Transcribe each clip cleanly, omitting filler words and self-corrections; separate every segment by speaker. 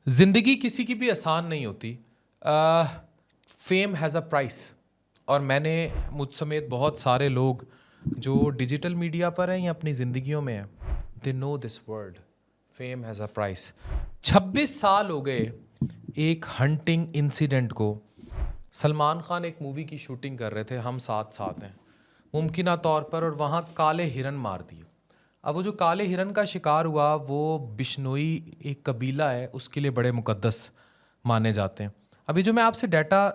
Speaker 1: ज़िंदगी किसी की भी आसान नहीं होती। Fame has a price. और मैंने मुझ समेत बहुत सारे लोग जो डिजिटल मीडिया पर हैं या अपनी ज़िंदगियों में हैं, they know this word, fame has a price. 26 साल हो गए एक हंटिंग इंसिडेंट को। सलमान खान एक मूवी की शूटिंग कर रहे थे, हम साथ साथ हैं मुमकिना तौर पर, और वहाँ काले हिरन मार दिए। अब वो जो काले हिरन का शिकार हुआ वो बिश्नोई एक कबीला है, उसके लिए बड़े मुकद्दस माने जाते हैं। अभी जो मैं आपसे डाटा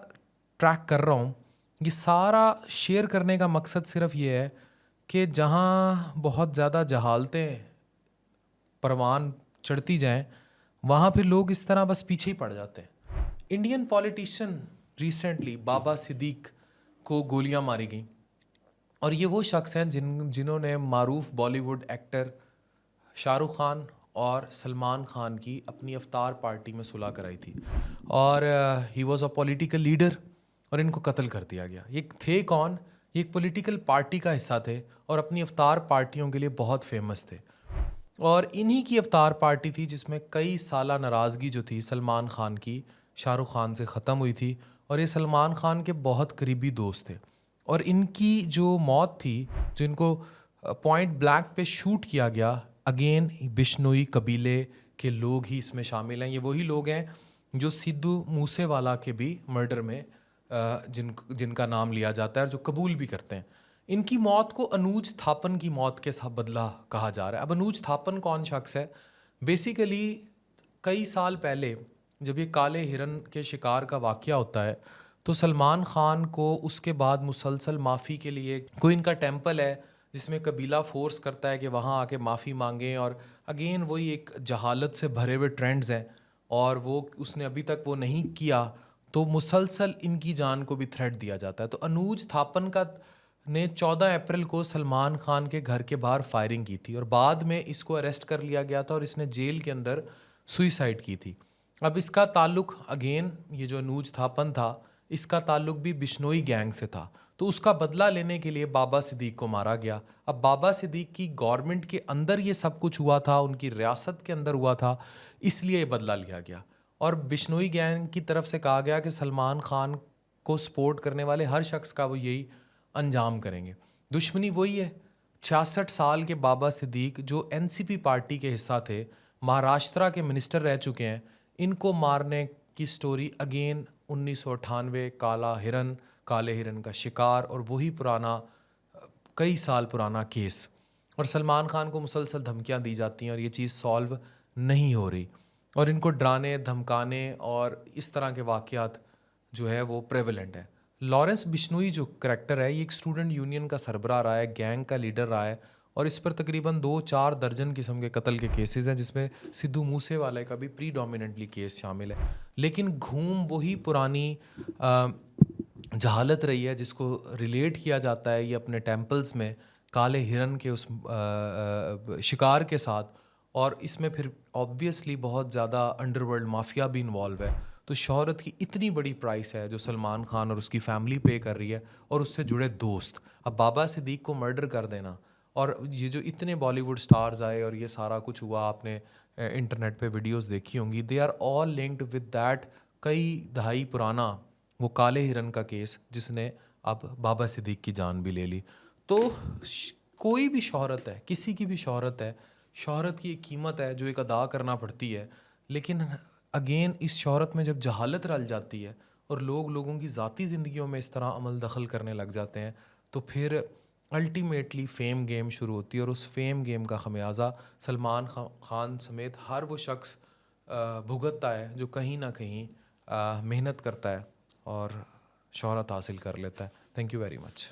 Speaker 1: ट्रैक कर रहा हूँ, ये सारा शेयर करने का मकसद सिर्फ ये है कि जहाँ बहुत ज़्यादा जहालतें परवान चढ़ती जाएं, वहाँ फिर लोग इस तरह बस पीछे ही पड़ जाते हैं। इंडियन पॉलिटिशियन रिसेंटली बाबा सिद्दीक को गोलियां मारी गई, और ये वो शख्स हैं जिन्होंने मारूफ बॉलीवुड एक्टर शाहरुख खान और सलमान खान की अपनी अवतार पार्टी में सुलह कराई थी, और he was a political leader, और इनको कत्ल कर दिया गया। ये थे कौन? ये एक पॉलिटिकल पार्टी का हिस्सा थे और अपनी अवतार पार्टियों के लिए बहुत फेमस थे। और इन्हीं की अवतार पार्टी थी जिसमें कई साला नाराज़गी जो थी सलमान खान की शाहरुख खान से ख़त्म हुई थी, और ये सलमान खान के बहुत करीबी दोस्त थे। और इनकी जो मौत थी, जो इनको पॉइंट ब्लैंक पे शूट किया गया, अगेन बिश्नोई कबीले के लोग ही इसमें शामिल हैं। ये वही लोग हैं जो सिद्धू मूसेवाला के भी मर्डर में जिनका नाम लिया जाता है और जो कबूल भी करते हैं। इनकी मौत को अनुज थापन की मौत के साथ बदला कहा जा रहा है। अब अनुज थापन कौन शख्स है? बेसिकली कई साल पहले जब ये काले हिरन के शिकार का वाक़या होता है, तो सलमान खान को उसके बाद मुसलसल माफ़ी के लिए कोई इनका टेम्पल है जिसमें कबीला फोर्स करता है कि वहाँ आके माफ़ी मांगें, और अगेन वही एक जहालत से भरे हुए ट्रेंड्स हैं, और वो उसने अभी तक वो नहीं किया, तो मुसलसल इनकी जान को भी थ्रेट दिया जाता है। तो अनुज थापन का ने 14 अप्रैल को सलमान खान के घर के बाहर फायरिंग की थी, और बाद में इसको अरेस्ट कर लिया गया था और इसने जेल के अंदर सुइसाइड की थी। अब इसका ताल्लुक अगेन, ये जो अनुज थापन था, इसका ताल्लुक भी बिश्नोई गैंग से था। तो उसका बदला लेने के लिए बाबा सिद्दीक को मारा गया। अब बाबा सिद्दीक की गवर्नमेंट के अंदर ये सब कुछ हुआ था, उनकी रियासत के अंदर हुआ था, इसलिए ये बदला लिया गया। और बिश्नोई गैंग की तरफ से कहा गया कि सलमान खान को सपोर्ट करने वाले हर शख्स का वो यही अंजाम करेंगे। दुश्मनी वही है। 66 साल के बाबा सिद्दीक जो एनसीपी पार्टी के हिस्सा थे, महाराष्ट्र के मिनिस्टर रह चुके हैं, इनको मारने की स्टोरी अगेन 1998 काले हिरन का शिकार, और वही पुराना कई साल पुराना केस। और सलमान खान को मुसलसल धमकियां दी जाती हैं और ये चीज़ सॉल्व नहीं हो रही, और इनको डराने धमकाने और इस तरह के वाक़यात जो है वो प्रेवलेंट है। लॉरेंस बिश्नोई जो करैक्टर है, ये एक स्टूडेंट यूनियन का सरबराह रहा है, गैंग का लीडर रहा है, और इस पर तकरीबन 2-4 दर्जन किस्म के कत्ल के केसेस हैं, जिसमें सिद्धू मूसेवाले का भी प्रीडोमिनेंटली केस शामिल है। लेकिन घूम वही पुरानी जहालत रही है जिसको रिलेट किया जाता है ये अपने टेम्पल्स में काले हिरन के उस शिकार के साथ, और इसमें फिर ऑब्वियसली बहुत ज़्यादा अंडरवर्ल्ड माफिया भी इन्वॉल्व है। तो शोहरत की इतनी बड़ी प्राइस है जो सलमान खान और उसकी फैमिली पे कर रही है, और उससे जुड़े दोस्त। अब बाबा सिद्दीक को मर्डर कर देना, और ये जो इतने बॉलीवुड स्टार्स आए और ये सारा कुछ हुआ, आपने इंटरनेट पे वीडियोस देखी होंगी, they are all linked with that कई दहाई पुराना वो काले हिरन का केस, जिसने अब बाबा सिद्दीक की जान भी ले ली। तो कोई भी शोहरत है, किसी की भी शोहरत है, शोहरत की एक कीमत है जो एक अदा करना पड़ती है। लेकिन अगेन इस शोहरत में जब जहालत रल जाती है और लोग लोगों की ज़ाती ज़िंदगियों में इस तरह अमल दखल करने लग जाते हैं, तो फिर अल्टीमेटली फ़ेम गेम शुरू होती है, और उस फेम गेम का खमियाजा सलमान खान समेत हर वो शख्स भुगतता है जो कहीं ना कहीं मेहनत करता है और शोहरत हासिल कर लेता है। Thank you very much.